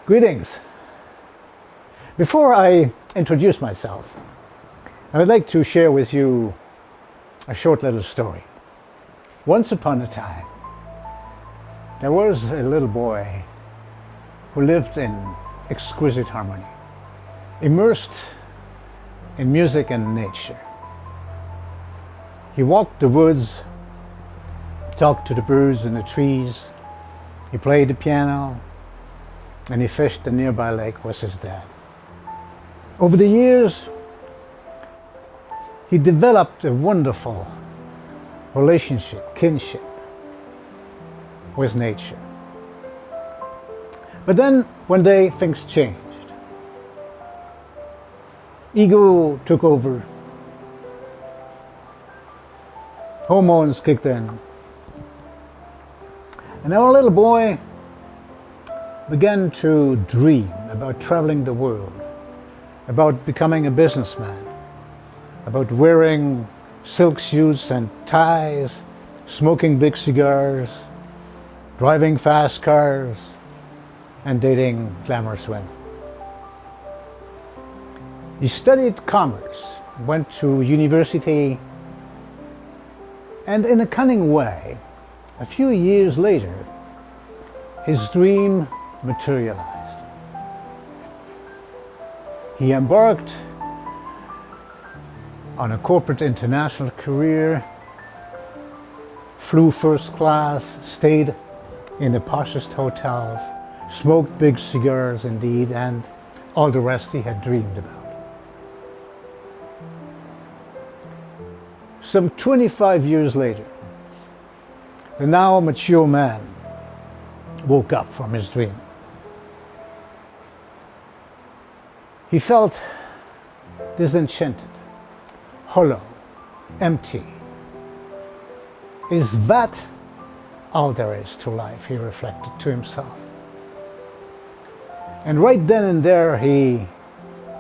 Greetings. Before I introduce myself, I would like to share with you a short little story. Once upon a time, there was a little boy who lived in exquisite harmony, immersed in music and nature. He walked the woods, talked to the birds in the trees, he played the piano, and he fished the nearby lake with his dad. Over the years, he developed a wonderful relationship, kinship with nature. But then one day things changed. Ego took over, hormones kicked in, and our little boy began to dream about traveling the world, about becoming a businessman, about wearing silk suits and ties, smoking big cigars, driving fast cars, and dating glamorous women. He studied commerce, went to university, and in a cunning way, a few years later, his dream materialized. He embarked on a corporate international career, flew first class, stayed in the poshest hotels, smoked big cigars indeed, and all the rest he had dreamed about. Some 25 years later, the now mature man woke up from his dream. He felt disenchanted, hollow, empty. Is that all there is to life? He reflected to himself. And right then and there, he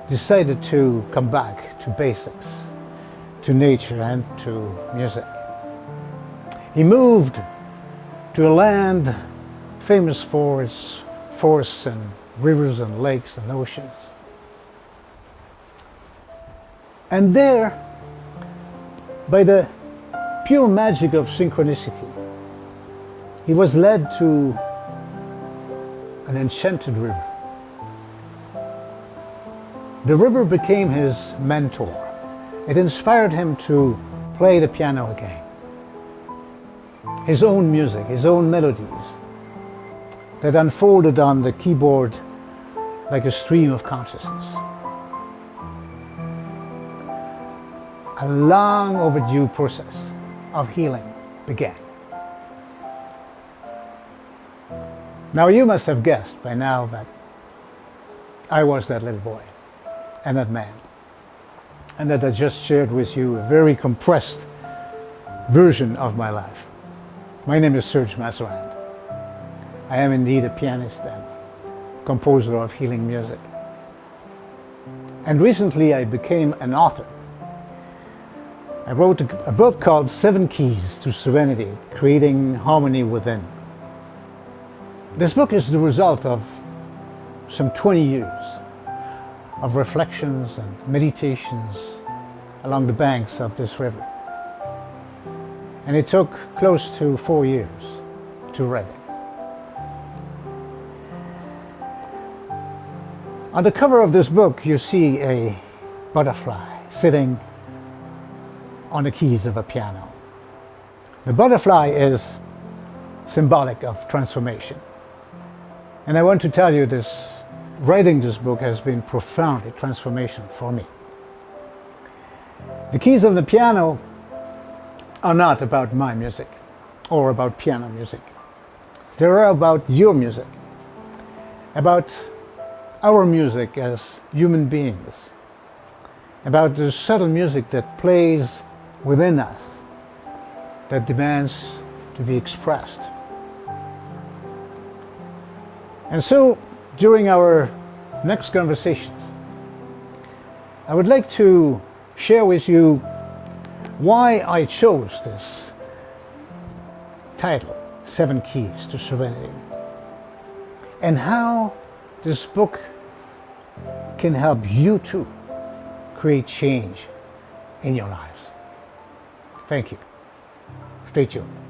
decided to come back to basics, to nature and to music. He moved to a land famous for its forests and rivers and lakes and oceans. And there, by the pure magic of synchronicity, he was led to an enchanted river. The river became his mentor. It inspired him to play the piano again. His own music, his own melodies that unfolded on the keyboard like a stream of consciousness. A long overdue process of healing began. Now you must have guessed by now that I was that little boy and that man, and that I just shared with you a very compressed version of my life. My name is Serge Mazerand. I am indeed a pianist and composer of healing music. And recently I became an author. I wrote a book called 7 Keys to Serenity, Creating Harmony Within. This book is the result of some 20 years of reflections and meditations along the banks of this river. And it took close to 4 years to write it. On the cover of this book, you see a butterfly sitting on the keys of a piano. The butterfly is symbolic of transformation. And I want to tell you this, writing this book has been profoundly transformational for me. The keys of the piano are not about my music or about piano music. They are about your music, about our music as human beings, about the subtle music that plays within us, that demands to be expressed. And so, during our next conversations, I would like to share with you why I chose this title, 7 Keys to Serenity, and how this book can help you too create change in your lives. Thank you. Stay tuned.